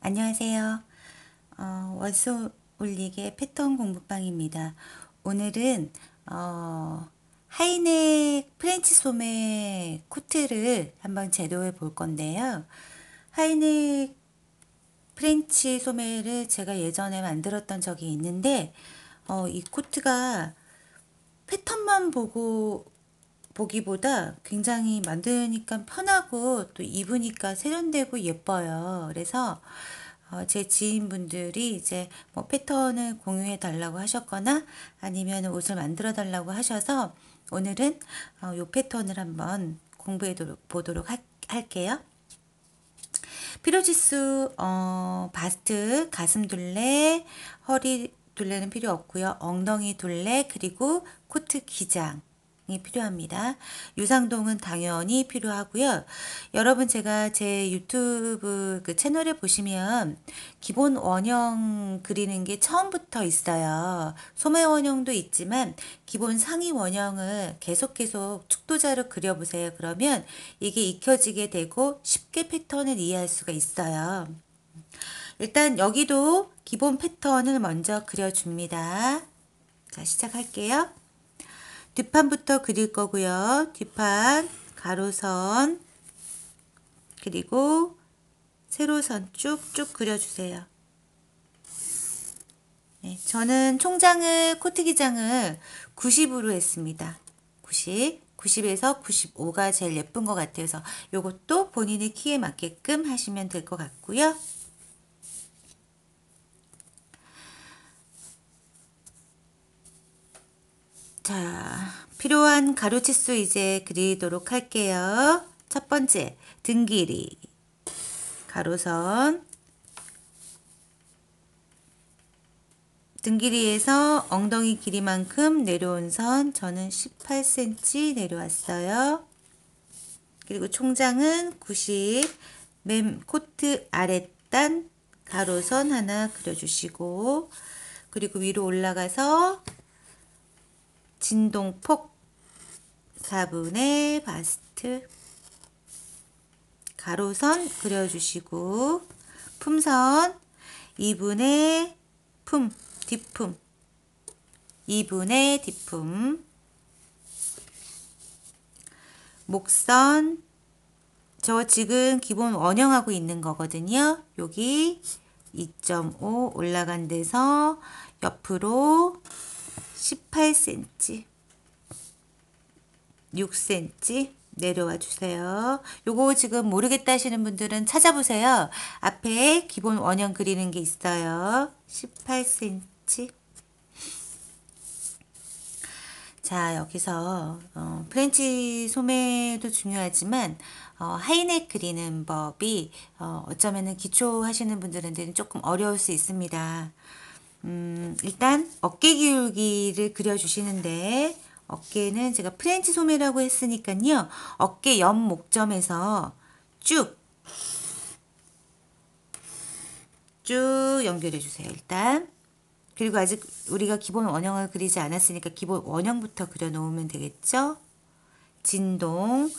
안녕하세요. 월수 올리게 패턴 공부방입니다. 오늘은 하이넥 프렌치 소매 코트를 한번 제도해 볼 건데요. 하이넥 프렌치 소매를 제가 예전에 만들었던 적이 있는데 이 코트가 패턴만 보기보다 굉장히 만드니까 편하고 또 입으니까 세련되고 예뻐요. 그래서 제 지인분들이 이제 뭐 패턴을 공유해 달라고 하셨거나 아니면 옷을 만들어 달라고 하셔서 오늘은 요 패턴을 한번 공부해 보도록 할게요. 필요지수 바스트, 가슴 둘레, 허리 둘레는 필요 없고요. 엉덩이 둘레 그리고 코트 기장 이 필요합니다. 유상동은 당연히 필요하고요. 여러분 제가 제 유튜브 그 채널에 보시면 기본 원형 그리는 게 처음부터 있어요. 소매 원형도 있지만 기본 상의 원형을 계속 축도자로 그려보세요. 그러면 이게 익혀지게 되고 쉽게 패턴을 이해할 수가 있어요. 일단 여기도 기본 패턴을 먼저 그려줍니다. 자, 시작할게요. 뒷판부터 그릴 거고요. 뒷판 가로선 그리고 세로선 쭉쭉 그려주세요. 네, 저는 총장을 코트 기장을 90으로 했습니다. 90에서 95가 제일 예쁜 것 같아서 이것도 본인의 키에 맞게끔 하시면 될 것 같고요. 자, 필요한 가로치수 이제 그리도록 할게요. 첫 번째, 등 길이, 가로선, 등 길이에서 엉덩이 길이만큼 내려온 선, 저는 18cm 내려왔어요. 그리고 총장은 90, 맨 코트 아랫단 가로선 하나 그려주시고, 그리고 위로 올라가서 진동폭 4분의 바스트 가로선 그려주시고 품선 2분의 뒷품 2분의 뒷품 목선 저 지금 기본 원형하고 있는 거거든요. 여기 2.5 올라간 데서 옆으로 18cm 6cm 내려와 주세요. 요거 지금 모르겠다 하시는 분들은 찾아보세요. 앞에 기본 원형 그리는 게 있어요. 18cm. 자, 여기서 프렌치 소매도 중요하지만 하이넥 그리는 법이 어쩌면은 기초 하시는 분들한테는 조금 어려울 수 있습니다. 일단 어깨 기울기를 그려주시는데 어깨는 제가 프렌치 소매라고 했으니까요. 어깨 옆 목점에서 쭉 연결해 주세요. 일단 그리고 아직 우리가 기본 원형을 그리지 않았으니까 기본 원형부터 그려 놓으면 되겠죠. 진동.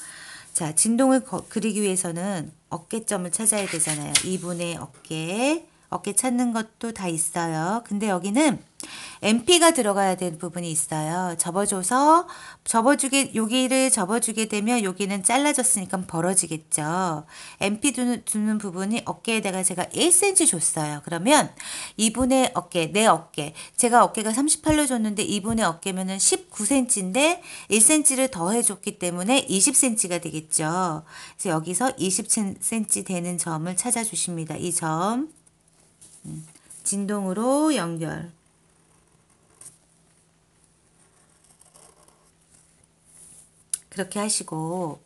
자, 진동을 그리기 위해서는 어깨점을 찾아야 되잖아요. 2분의 어깨 찾는 것도 다 있어요. 근데 여기는 MP가 들어가야 되는 부분이 있어요. 여기를 접어주게 되면 여기는 잘라졌으니까 벌어지겠죠. MP 두는 부분이 어깨에다가 제가 1cm 줬어요. 그러면 2분의 어깨, 내 어깨. 제가 어깨가 38로 줬는데 2분의 어깨면은 19cm인데 1cm를 더해줬기 때문에 20cm가 되겠죠. 그래서 여기서 20cm 되는 점을 찾아주십니다. 이 점. 진동으로 연결. 그렇게 하시고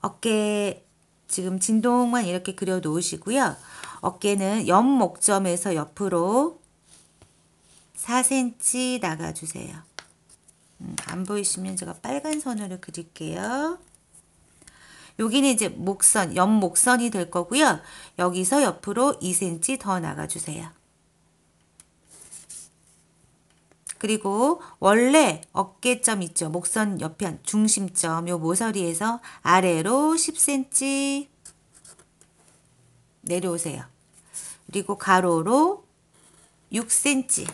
어깨 지금 진동만 이렇게 그려 놓으시고요. 어깨는 옆 목점에서 옆으로 4cm 나가주세요. 안 보이시면 제가 빨간 선으로 그릴게요. 여기는 이제 목선, 옆 목선이 될 거고요. 여기서 옆으로 2cm 더 나가주세요. 그리고 원래 어깨점 있죠. 목선 옆편 중심점 요 모서리에서 아래로 10cm 내려오세요. 그리고 가로로 6cm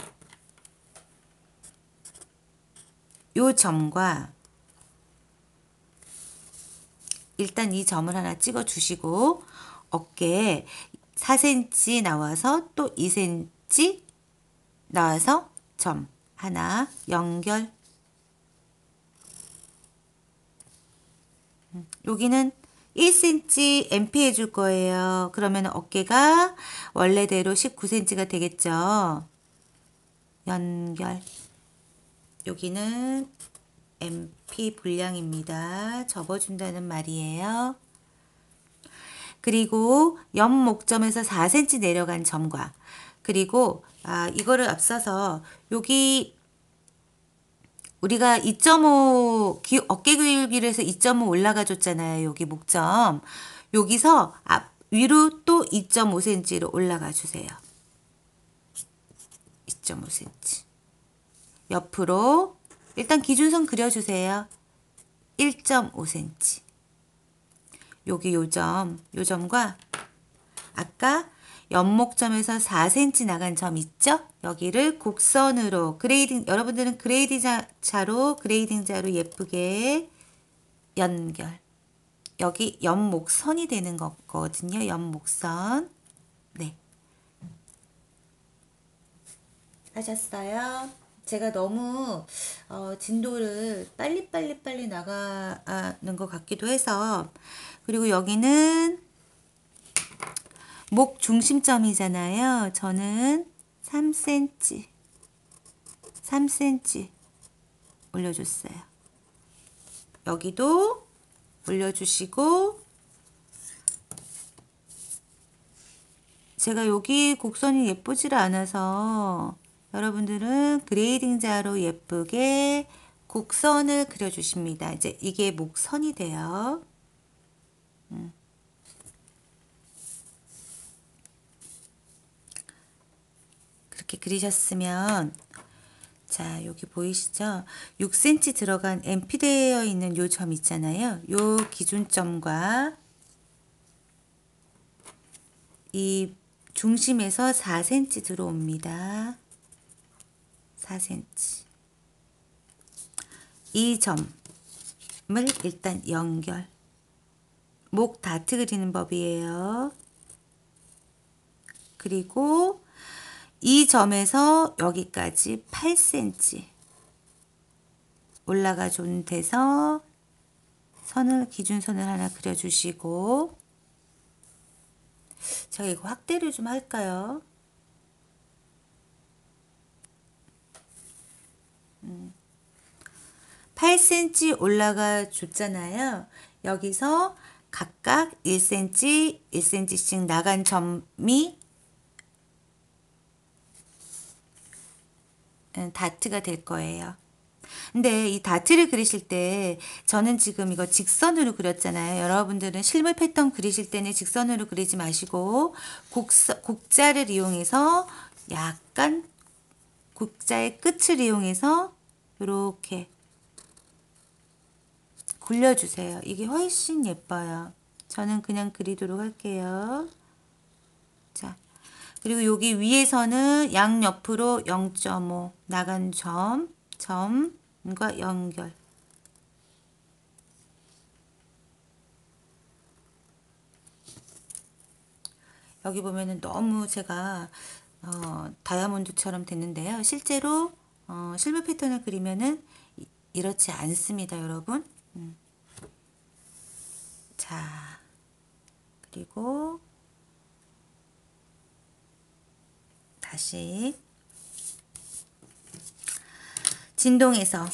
요 점과 일단 이 점을 하나 찍어 주시고 어깨에 4cm 나와서 또 2cm 나와서 점 하나 연결. 여기는 1cm MP 해줄 거예요. 그러면 어깨가 원래대로 19cm가 되겠죠. 연결. 여기는 MP 분량입니다. 접어준다는 말이에요. 그리고 옆 목점에서 4cm 내려간 점과 그리고 이거를 앞서서 여기 우리가 2.5 어깨 길이를 해서 2.5 올라가 줬잖아요. 여기 목점. 여기서 위로 또 2.5cm로 올라가 주세요. 2.5cm. 옆으로 일단 기준선 그려주세요. 1.5cm. 여기 요점과 아까 옆목점에서 4cm 나간 점 있죠? 여기를 곡선으로 여러분들은 그레이딩 자로 예쁘게 연결. 여기 옆목선이 되는 거거든요. 옆목선. 네. 하셨어요? 제가 너무 진도를 빨리 나가는 것 같기도 해서 그리고 여기는 목 중심점이잖아요. 저는 3cm 올려줬어요. 여기도 올려주시고 제가 여기 곡선이 예쁘지를 않아서 여러분들은 그레이딩 자로 예쁘게 곡선을 그려주십니다. 이제 이게 목선이 돼요. 그렇게 그리셨으면 자 여기 보이시죠? 6cm 들어간 MP 되어 있는 요 점 있잖아요. 요 기준점과 이 중심에서 4cm 들어옵니다. 4cm. 이 점을 일단 연결. 목 다트 그리는 법이에요. 그리고 이 점에서 여기까지 8cm 올라가 준 데서 기준선을 하나 그려주시고 제가 이거 확대를 좀 할까요? 8cm 올라가 줬잖아요. 여기서 각각 1cm, 1cm씩 나간 점이 다트가 될 거예요. 근데 이 다트를 그리실 때 저는 지금 이거 직선으로 그렸잖아요. 여러분들은 실물 패턴 그리실 때는 직선으로 그리지 마시고 곡자를 이용해서 약간 곡자의 끝을 이용해서 이렇게 굴려주세요. 이게 훨씬 예뻐요. 저는 그냥 그리도록 할게요. 자, 그리고 여기 위에서는 양옆으로 0.5 나간 점과 연결. 여기 보면은 너무 제가 다이아몬드처럼 됐는데요. 실제로 실물 패턴을 그리면은 이렇지 않습니다, 여러분. 자, 그리고 다시 진동에서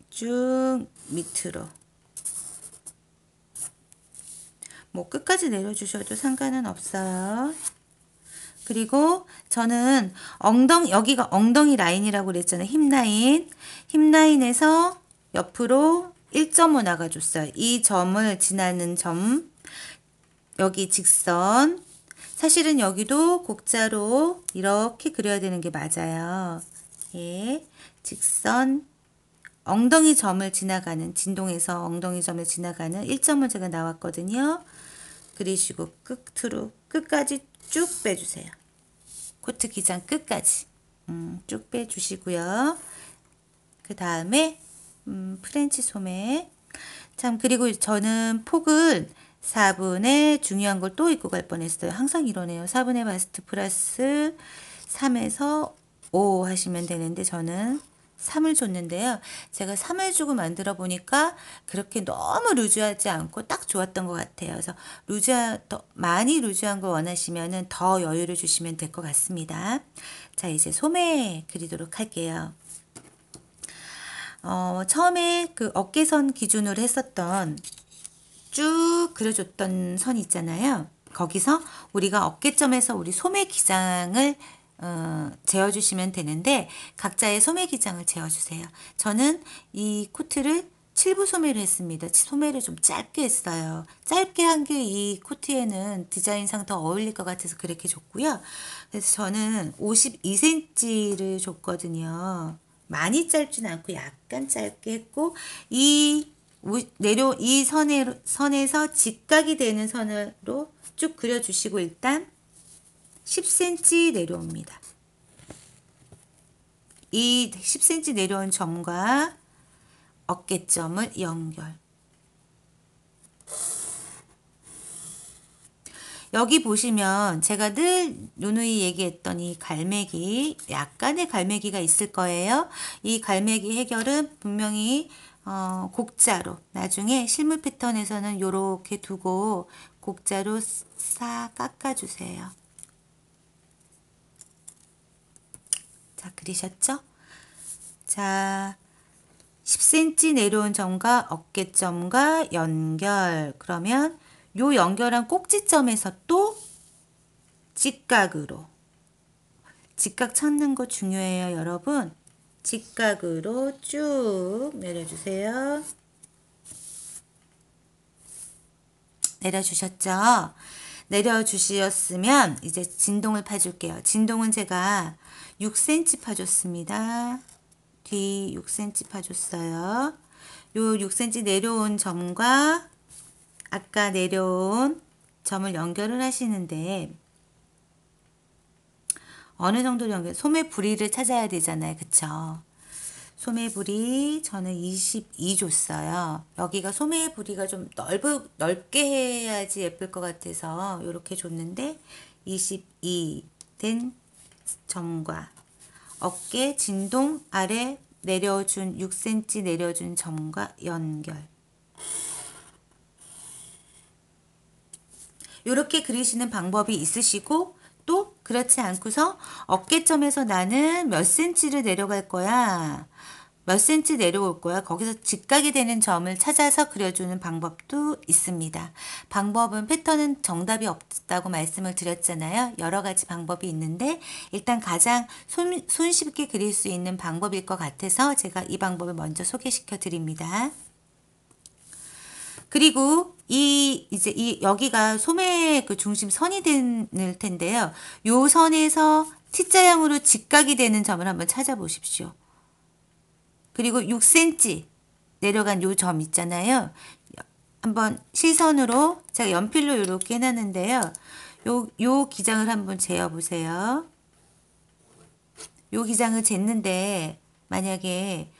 쭉 밑으로 뭐 끝까지 내려주셔도 상관은 없어요. 그리고 저는 여기가 엉덩이 라인이라고 그랬잖아요. 힙라인에서 옆으로 1.5 나가줬어요. 이 점을 지나는 점, 여기 직선 사실은 여기도 곡자로 이렇게 그려야 되는 게 맞아요. 예, 직선 엉덩이 점을 지나가는, 진동에서 엉덩이 점을 지나가는 1점을 제가 나왔거든요. 그리시고 끝으로 끝까지 쭉 빼주세요. 코트 기장 끝까지 쭉 빼주시고요. 그 다음에 프렌치 소매. 참, 그리고 저는 폭을 4분의 중요한 걸 또 입고 갈 뻔했어요. 항상 이러네요. 4분의 바스트 플러스 3에서 5 하시면 되는데 저는 3을 줬는데요. 제가 3을 주고 만들어 보니까 그렇게 너무 루즈하지 않고 딱 좋았던 것 같아요. 그래서 더 많이 루즈한 걸 원하시면은 더 여유를 주시면 될 것 같습니다. 자, 이제 소매 그리도록 할게요. 처음에 그 어깨선 기준으로 했었던 쭉 그려줬던 선 있잖아요. 거기서 우리가 어깨점에서 우리 소매 기장을 재어주시면 되는데 각자의 소매 기장을 재어주세요. 저는 이 코트를 7부 소매로 했습니다. 소매를 좀 짧게 했어요. 짧게 한 게 이 코트에는 디자인상 더 어울릴 것 같아서 그렇게 줬고요. 그래서 저는 52cm를 줬거든요. 많이 짧지는 않고 약간 짧게 했고 이 선에서 직각이 되는 선으로 쭉 그려주시고 일단 10cm 내려옵니다. 이 10cm 내려온 점과 어깨점을 연결. 여기 보시면 제가 늘 누누이 얘기했던 이 갈매기, 약간의 갈매기가 있을 거예요. 이 갈매기 해결은 분명히 곡자로 나중에 실물 패턴에서는 이렇게 두고 곡자로 싹 깎아주세요. 자, 그리셨죠? 자, 10cm 내려온 점과 어깨점과 연결. 그러면 요 연결한 꼭지점에서 또 직각으로. 직각 찾는 거 중요해요, 여러분. 직각으로 쭉 내려주세요. 내려주셨죠? 내려주셨으면 이제 진동을 파줄게요. 진동은 제가 6cm 파줬습니다. 뒤 6cm 파줬어요. 요 6cm 내려온 점과 아까 내려온 점을 연결을 하시는데 어느 정도 연결, 소매 부리를 찾아야 되잖아요. 그쵸? 소매 부리 저는 22 줬어요. 여기가 소매 부리가 좀 넓게 해야지 예쁠 것 같아서 이렇게 줬는데 22 된 점과 어깨 진동 아래 내려준 6cm 내려준 점과 연결. 이렇게 그리시는 방법이 있으시고 또 그렇지 않고서 어깨점에서 나는 몇 cm를 내려갈 거야. 몇 cm 내려올 거야. 거기서 직각이 되는 점을 찾아서 그려주는 방법도 있습니다. 방법은 패턴은 정답이 없다고 말씀을 드렸잖아요. 여러 가지 방법이 있는데 일단 가장 손쉽게 그릴 수 있는 방법일 것 같아서 제가 이 방법을 먼저 소개시켜 드립니다. 그리고 이제 여기가 소매 그 중심 선이 될 텐데요. 요 선에서 T자형으로 직각이 되는 점을 한번 찾아보십시오. 그리고 6cm 내려간 요 점 있잖아요. 한번 시선으로 제가 연필로 이렇게 해놨는데요. 요 기장을 한번 재어보세요. 요 기장을 쟀는데 만약에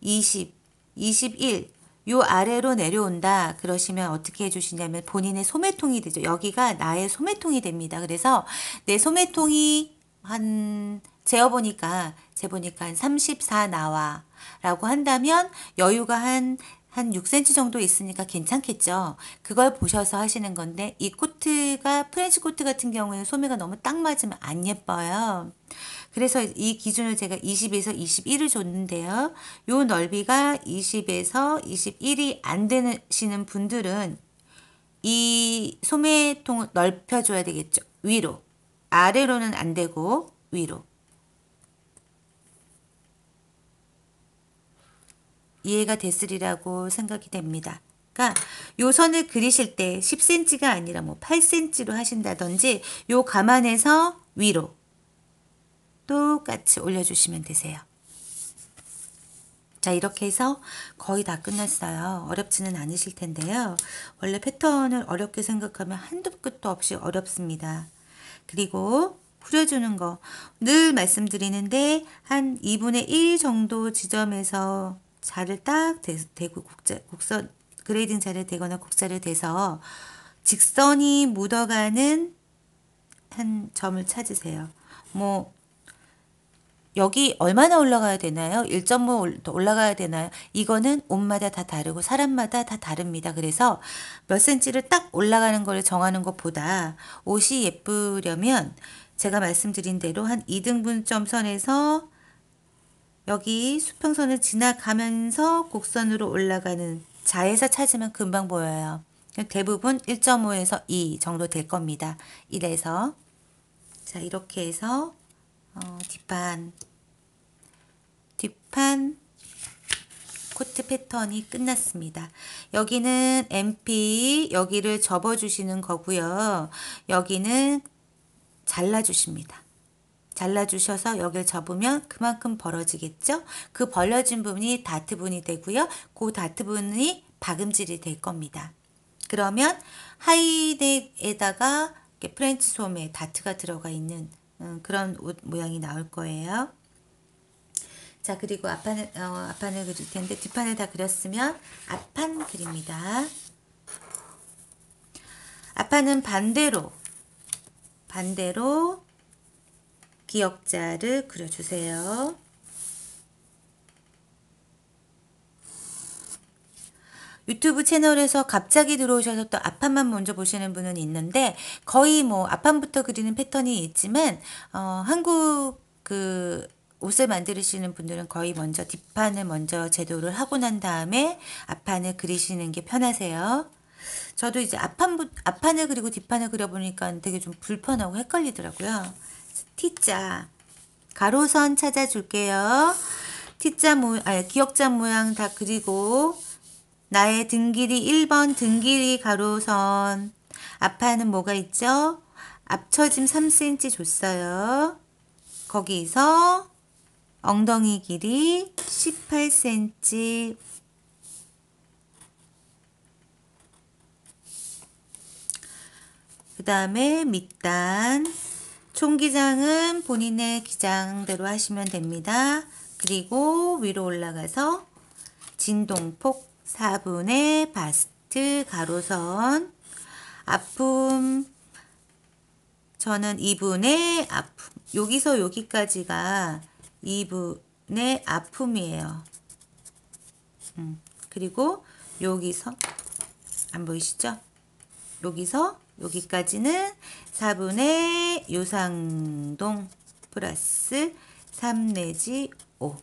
20, 21 요 아래로 내려온다 그러시면 어떻게 해주시냐면 본인의 소매통이 되죠. 여기가 나의 소매통이 됩니다. 그래서 내 소매통이 재보니까 한 34 나와 라고 한다면 여유가 한 6cm 정도 있으니까 괜찮겠죠. 그걸 보셔서 하시는 건데 이 코트가 프렌치 코트 같은 경우에는 소매가 너무 딱 맞으면 안 예뻐요. 그래서 이 기준을 제가 20에서 21을 줬는데요. 요 넓이가 20에서 21이 안 되시는 분들은 이 소매통을 넓혀줘야 되겠죠. 위로. 아래로는 안 되고 위로. 이해가 됐으리라고 생각이 됩니다. 그러니까 요 선을 그리실 때 10cm가 아니라 뭐 8cm로 하신다든지 요 감안해서 위로 똑같이 올려주시면 되세요. 자, 이렇게 해서 거의 다 끝났어요. 어렵지는 않으실 텐데요. 원래 패턴을 어렵게 생각하면 한도 끝도 없이 어렵습니다. 그리고 풀어주는 거 늘 말씀드리는데 한 2분의 1 정도 지점에서 자를 딱 대고 곡선 그레이딩 자를 대거나 곡자를 대서 직선이 묻어가는 한 점을 찾으세요. 뭐 여기 얼마나 올라가야 되나요? 1.5 올라가야 되나요? 이거는 옷마다 다 다르고 사람마다 다 다릅니다. 그래서 몇 센치를 딱 올라가는 걸 정하는 것보다 옷이 예쁘려면 제가 말씀드린 대로 한 2등분점 선에서 여기 수평선을 지나가면서 곡선으로 올라가는 자에서 찾으면 금방 보여요. 대부분 1.5에서 2 정도 될 겁니다. 1에서. 자, 이렇게 해서 뒷판 코트 패턴이 끝났습니다. 여기는 MP, 여기를 접어주시는 거고요. 여기는 잘라주십니다. 잘라주셔서 여기를 접으면 그만큼 벌어지겠죠? 그 벌어진 부분이 다트 분이 되고요. 그 다트 분이 박음질이 될 겁니다. 그러면 하이넥에다가 프렌치 소매 다트가 들어가 있는 그런 옷 모양이 나올 거예요. 자, 그리고 앞판을 그릴 텐데 뒷판을 다 그렸으면 앞판 그립니다. 앞판은 반대로 기역자를 그려주세요. 유튜브 채널에서 갑자기 들어오셔서 또 앞판만 먼저 보시는 분은 있는데 거의 뭐 앞판부터 그리는 패턴이 있지만 한국 그 옷을 만드시는 분들은 거의 먼저 뒷판을 먼저 제도를 하고 난 다음에 앞판을 그리시는 게 편하세요. 저도 이제 앞판을 그리고 뒷판을 그려보니까 되게 좀 불편하고 헷갈리더라고요. T자 가로선 찾아줄게요. 기역자 모양 다 그리고 나의 등 길이 1번 등 길이 가로선 앞판은 뭐가 있죠? 앞처짐 3cm 줬어요. 거기서 엉덩이 길이 18cm 그 다음에 밑단 총기장은 본인의 기장대로 하시면 됩니다. 그리고 위로 올라가서 진동폭 4분의 바스트 가로선 아픔 저는 2분의 아픔 여기서 여기까지가 2분의 아픔이에요. 그리고 여기서 안 보이시죠? 여기서 여기까지는 4분의 요상동 플러스 3 내지 5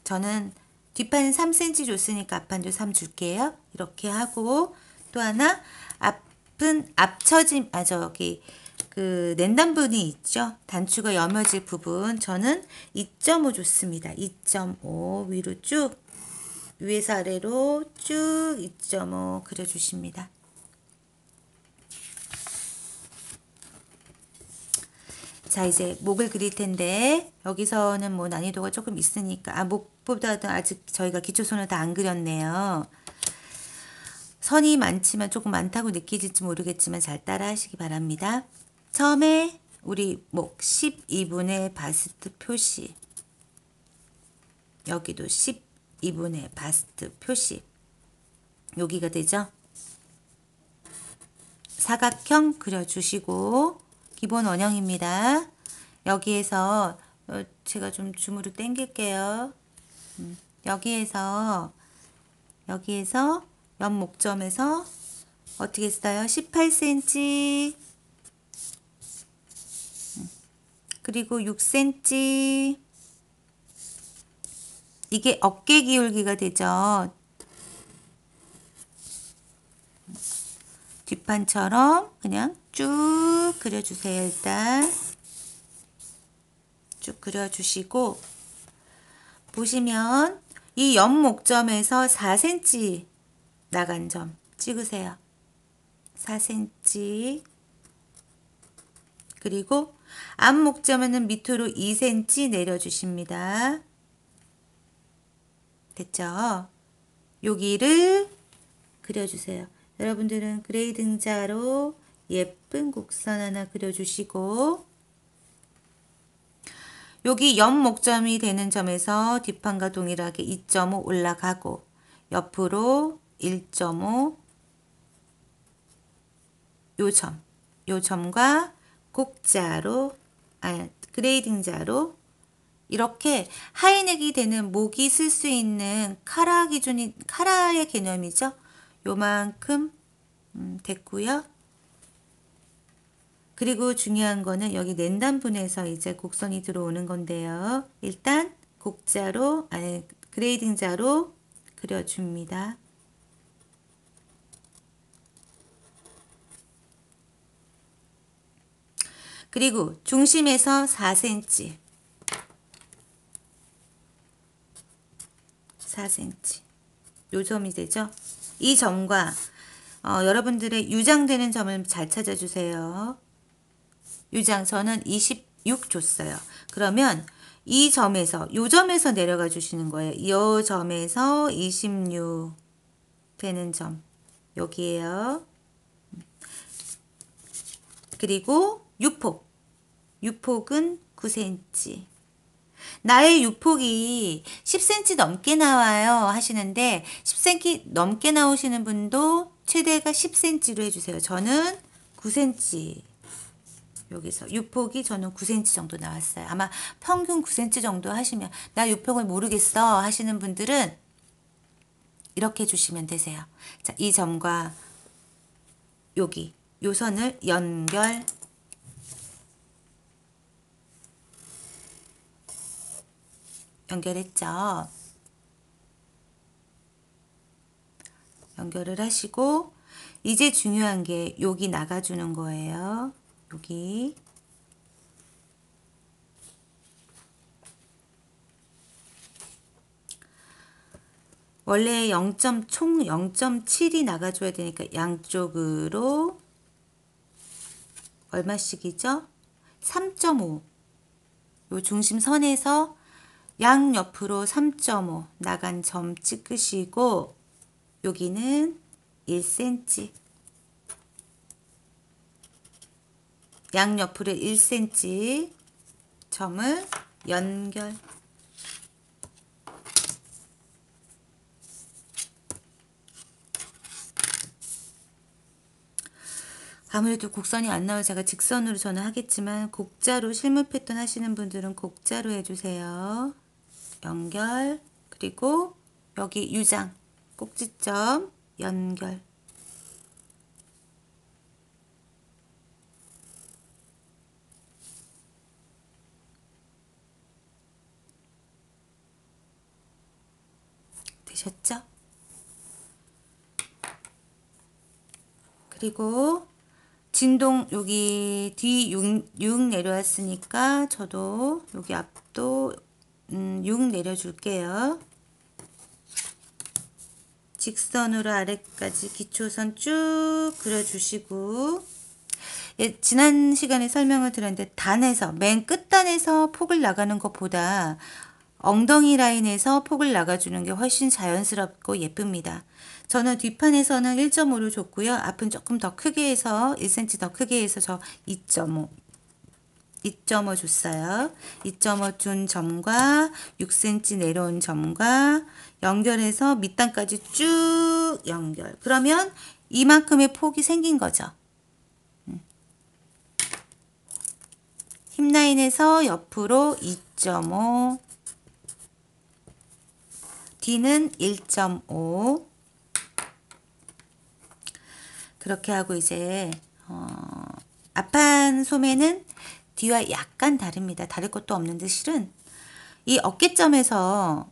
저는 뒷판은 3cm 줬으니까 앞판도 3 줄게요. 이렇게 하고 또 하나 앞은 앞처짐 저기 그 낸단분이 있죠. 단추가 여며질 부분 저는 2.5 줬습니다. 2.5 위로 쭉 위에서 아래로 쭉 2.5 그려주십니다. 자, 이제 목을 그릴 텐데 여기서는 뭐 난이도가 조금 있으니까 목보다도 아직 저희가 기초선을 다 안 그렸네요. 선이 많지만 조금 많다고 느끼실지 모르겠지만 잘 따라 하시기 바랍니다. 처음에 우리 목 12분의 바스트 표시 여기도 12분의 바스트 표시 여기가 되죠. 사각형 그려주시고 기본 원형입니다. 여기에서 제가 좀 줌으로 당길게요. 여기에서 옆 목점에서 어떻게 했어요? 18cm 그리고 6cm 이게 어깨 기울기가 되죠. 뒷판처럼 그냥 쭉 그려주세요. 일단 쭉 그려주시고 보시면 이 옆 목점에서 4cm 나간 점 찍으세요. 4cm. 그리고 앞 목점에는 밑으로 2cm 내려주십니다. 됐죠? 여기를 그려주세요. 여러분들은 그레이딩자로 예쁜 곡선 하나 그려주시고, 여기 옆 목점이 되는 점에서 뒷판과 동일하게 2.5 올라가고, 옆으로 1.5, 요 점과 곡자로, 그레이딩자로 이렇게 하이넥이 되는 목이 쓸 수 있는 카라 기준이, 카라의 개념이죠. 요만큼 됐고요. 그리고 중요한 거는 여기 낸단분에서 이제 곡선이 들어오는 건데요. 일단 곡자로, 그레이딩자로 그려줍니다. 그리고 중심에서 4cm, 4cm 요 점이 되죠. 이 점과 여러분들의 유장되는 점을 잘 찾아주세요. 유장 저는 26 줬어요. 그러면 이 점에서, 요 점에서 내려가 주시는 거예요. 이 점에서 26 되는 점 여기에요. 그리고 유폭은 9cm. 나의 유폭이 10cm 넘게 나와요 하시는데, 10cm 넘게 나오시는 분도 최대가 10cm로 해주세요. 저는 9cm, 여기서 유폭이 저는 9cm 정도 나왔어요. 아마 평균 9cm 정도 하시면, 나 유폭을 모르겠어 하시는 분들은 이렇게 해주시면 되세요. 자, 이 점과 여기 요 선을 연결했죠. 연결을 하시고, 이제 중요한 게 여기 나가주는 거예요. 여기 원래 총 0.7이 나가줘야 되니까 양쪽으로 얼마씩이죠? 3.5. 요 중심선에서 양옆으로 3.5 나간 점 찍으시고, 여기는 1cm, 양옆으로 1cm 점을 연결. 아무래도 곡선이 안 나와서 제가 직선으로 저는 하겠지만, 곡자로 실물 패턴 하시는 분들은 곡자로 해주세요. 연결. 그리고 여기 유장 꼭지점 연결. 되셨죠? 그리고 진동 여기 뒤 6 내려왔으니까 저도 여기 앞도 6 내려줄게요. 직선으로 아래까지 기초선 쭉 그려주시고, 지난 시간에 설명을 드렸는데, 단에서, 맨 끝단에서 폭을 나가는 것보다 엉덩이 라인에서 폭을 나가주는 게 훨씬 자연스럽고 예쁩니다. 저는 뒷판에서는 1.5를 줬고요. 앞은 조금 더 크게 해서 1cm 더 크게 해서 저 2.5 줬어요. 2.5 준 점과 6cm 내려온 점과 연결해서 밑단까지 쭉 연결. 그러면 이만큼의 폭이 생긴 거죠. 힙 라인에서 옆으로 2.5, 뒤는 1.5. 그렇게 하고 이제 앞판 소매는 뒤와 약간 다릅니다. 다를 것도 없는데, 실은 이 어깨점에서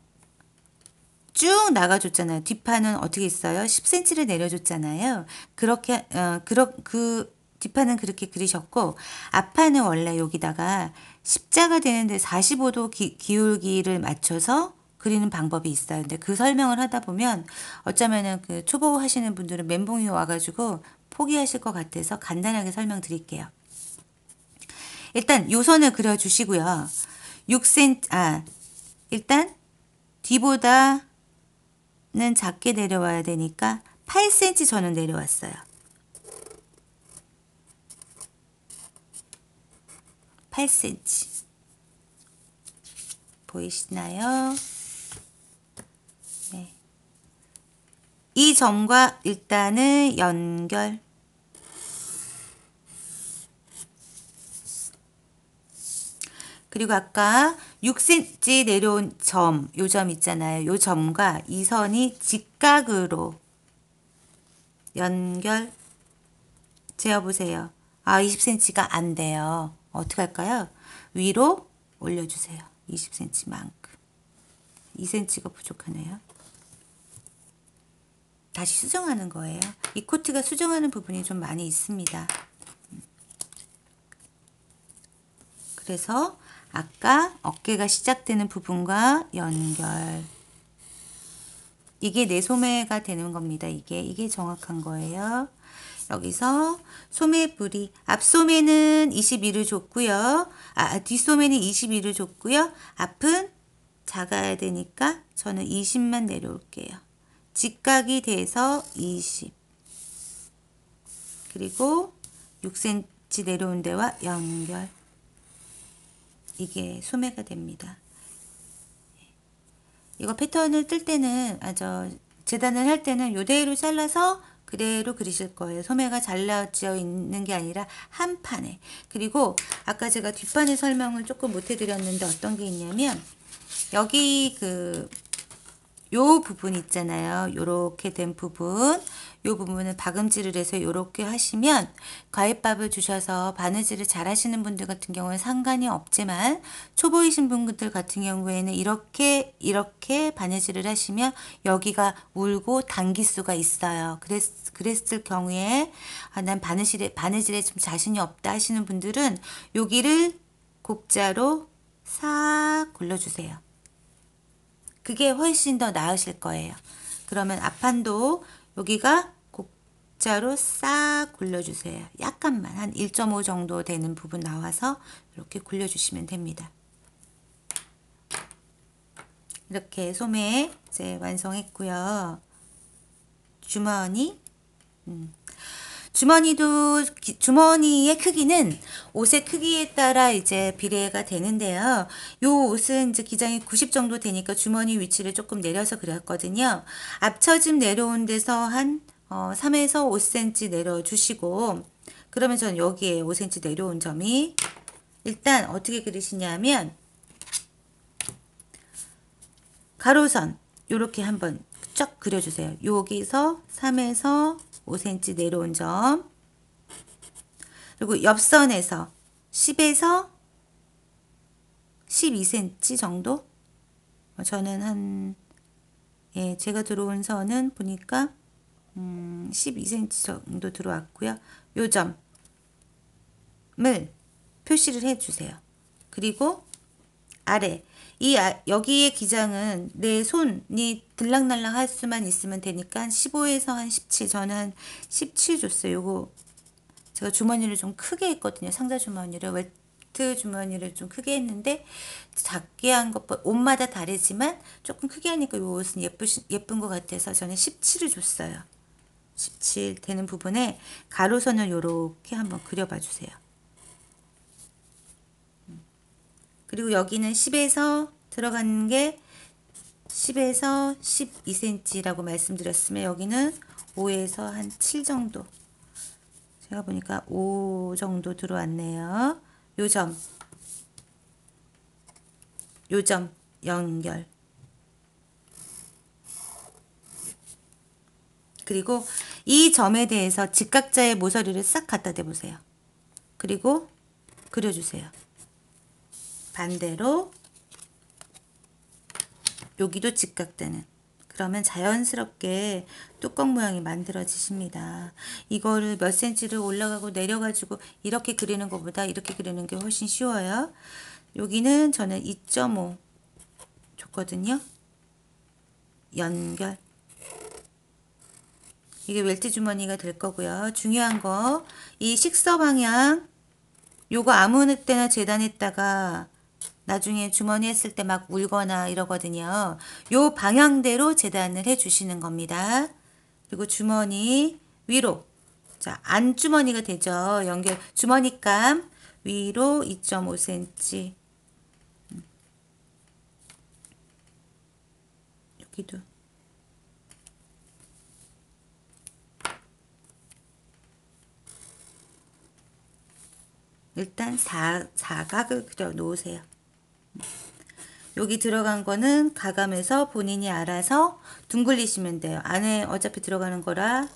쭉 나가줬잖아요. 뒷판은 어떻게 있어요? 10cm를 내려줬잖아요. 그렇게 그 뒷판은 그렇게 그리셨고, 앞판은 원래 여기다가 십자가 되는데 45도 기울기를 맞춰서 그리는 방법이 있어요. 근데 그 설명을 하다 보면 어쩌면은 그 초보 하시는 분들은 멘붕이 와가지고 포기하실 것 같아서 간단하게 설명드릴게요. 일단 요 선을 그려주시고요. 6cm, 일단 뒤보다는 작게 내려와야 되니까 8cm 저는 내려왔어요. 8cm. 보이시나요? 네. 이 점과 일단은 연결. 그리고 아까 6cm 내려온 점, 요 점 있잖아요. 요 점과 이 선이 직각으로 연결. 재어보세요. 아, 20cm가 안 돼요. 어떻게 할까요? 위로 올려주세요. 20cm만큼. 2cm가 부족하네요. 다시 수정하는 거예요. 이 코트가 수정하는 부분이 좀 많이 있습니다. 그래서 아까 어깨가 시작되는 부분과 연결. 이게 내 소매가 되는 겁니다. 이게 정확한 거예요. 여기서 소매 부리, 앞소매는 21을 줬고요. 뒷소매는 21을 줬고요. 앞은 작아야 되니까 저는 20만 내려올게요. 직각이 돼서 20. 그리고 6cm 내려온 데와 연결. 이게 소매가 됩니다. 이거 패턴을 뜰 때는 재단을 할 때는 이대로 잘라서 그대로 그리실 거예요. 소매가 잘라져 있는 게 아니라 한 판에. 그리고 아까 제가 뒷판에 설명을 조금 못 해드렸는데 어떤 게 있냐면 여기 요 부분 있잖아요. 요렇게 된 부분. 요 부분은 박음질을 해서 요렇게 하시면 과입밥을 주셔서 바느질을 잘 하시는 분들 같은 경우는 상관이 없지만 초보이신 분들 같은 경우에는 이렇게 바느질을 하시면 여기가 울고 당길 수가 있어요. 그랬을 경우에 난 바느질에 좀 자신이 없다 하시는 분들은 여기를 곡자로 싹 굴러주세요. 그게 훨씬 더 나으실 거예요. 그러면 앞판도 여기가 곡자로 싹 굴려주세요. 약간만 한 1.5 정도 되는 부분 나와서 이렇게 굴려주시면 됩니다. 이렇게 소매 이제 완성했고요. 주머니 주머니의 크기는 옷의 크기에 따라 이제 비례가 되는데요. 요 옷은 이제 기장이 90 정도 되니까 주머니 위치를 조금 내려서 그렸거든요. 앞처짐 내려온 데서 한 3에서 5cm 내려주시고, 그러면 저는 여기에 5cm 내려온 점이 일단 어떻게 그리시냐면 가로선 요렇게 한번 쫙 그려주세요. 여기서 3에서 5cm 내려온 점, 그리고 옆선에서 10에서 12cm 정도. 저는 제가 들어온 선은 보니까 12cm 정도 들어왔고요. 요 점을 표시를 해주세요. 그리고 아래 여기에 기장은 내 손이 들락날락 할 수만 있으면 되니까 15에서 한 17, 저는 한 17 줬어요. 요거 제가 주머니를 좀 크게 했거든요. 상자 주머니를, 웰트 주머니를 좀 크게 했는데 작게 한 것보다 옷마다 다르지만 조금 크게 하니까 이 옷은 예쁜 것 같아서 저는 17을 줬어요. 17 되는 부분에 가로선을 요렇게 한번 그려봐 주세요. 그리고 여기는 10에서 들어가는 게 10에서 12cm라고 말씀드렸으면 여기는 5에서 한 7 정도. 제가 보니까 5 정도 들어왔네요. 요 점 연결. 그리고 이 점에 대해서 직각자의 모서리를 싹 갖다 대보세요. 그리고 그려주세요. 반대로 여기도 직각되는. 그러면 자연스럽게 뚜껑 모양이 만들어지십니다. 이거를 몇 cm를 올라가고 내려가지고 이렇게 그리는 것보다 이렇게 그리는 게 훨씬 쉬워요. 여기는 저는 2.5 줬거든요. 연결. 이게 웰트 주머니가 될 거고요. 중요한 거, 이 식서 방향, 요거 아무 때나 재단했다가 나중에 주머니 했을 때 막 울거나 이러거든요. 요 방향대로 재단을 해 주시는 겁니다. 그리고 주머니 위로, 자, 안주머니가 되죠. 연결, 주머니감 위로 2.5cm. 여기도. 일단 사각을 그려 놓으세요. 여기 들어간 거는 가감해서 본인이 알아서 둥글리시면 돼요. 안에 어차피 들어가는 거라.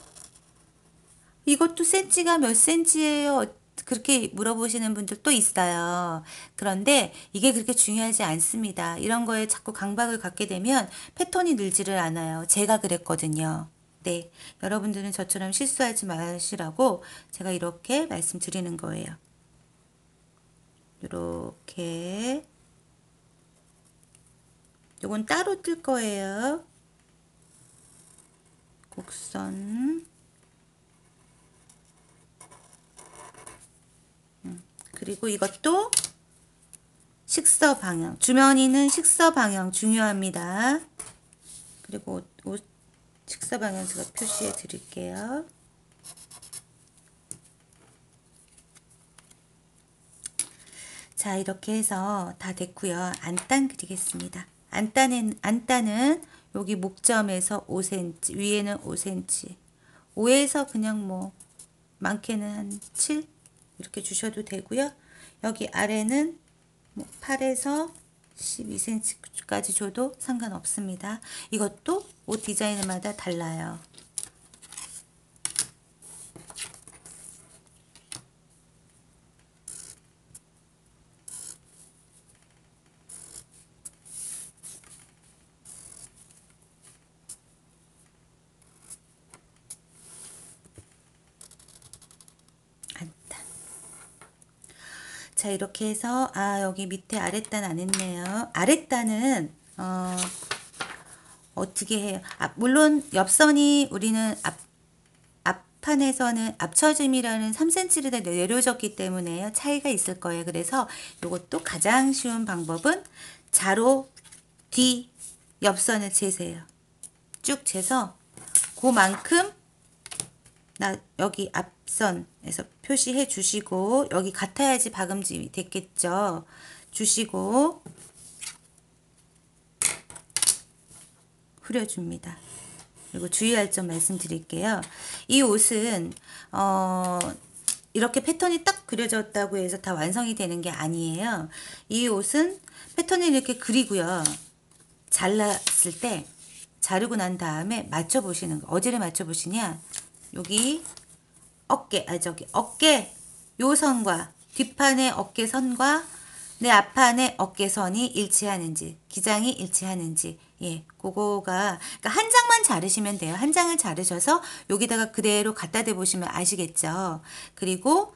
이것도 센치가 몇 센치예요? 그렇게 물어보시는 분들도 있어요. 그런데 이게 그렇게 중요하지 않습니다. 이런 거에 자꾸 강박을 갖게 되면 패턴이 늘지를 않아요. 제가 그랬거든요. 네, 여러분들은 저처럼 실수하지 마시라고 제가 이렇게 말씀드리는 거예요. 이렇게. 요건 따로 뜰 거예요. 곡선. 그리고 이것도 식서 방향. 주머니는 식서 방향 중요합니다. 그리고 옷 식서 방향 제가 표시해 드릴게요. 자, 이렇게 해서 다 됐고요. 안단 그리겠습니다. 안단은 여기 목점에서 5cm, 위에는 5cm, 5에서 그냥 뭐 많게는 한 7 이렇게 주셔도 되고요. 여기 아래는 뭐 8에서 12cm까지 줘도 상관없습니다. 이것도 옷 디자인마다 달라요. 자, 이렇게 해서 여기 밑에 아랫단 안 했네요. 아랫단은 어떻게 해요? 물론 옆선이 우리는 앞판에서는 앞처짐이라는 3cm를 내려줬기 때문에요. 차이가 있을 거예요. 그래서 이것도 가장 쉬운 방법은 자로 뒤 옆선을 재세요. 쭉 재서 그만큼 여기 앞선에서 표시해 주시고, 여기 같아야지 박음질이 됐겠죠. 주시고 후려줍니다. 그리고 주의할 점 말씀드릴게요. 이 옷은 이렇게 패턴이 딱 그려졌다고 해서 다 완성이 되는 게 아니에요. 이 옷은 패턴을 이렇게 그리고요. 잘랐을 때 자르고 난 다음에 맞춰 보시는 거. 어디를 맞춰 보시냐? 여기 어깨, 어깨 요 선과 뒷판의 어깨선과 내 앞판의 어깨선이 일치하는지, 기장이 일치하는지, 예, 그거가, 그러니까 한 장만 자르시면 돼요. 한 장을 자르셔서 여기다가 그대로 갖다 대 보시면 아시겠죠. 그리고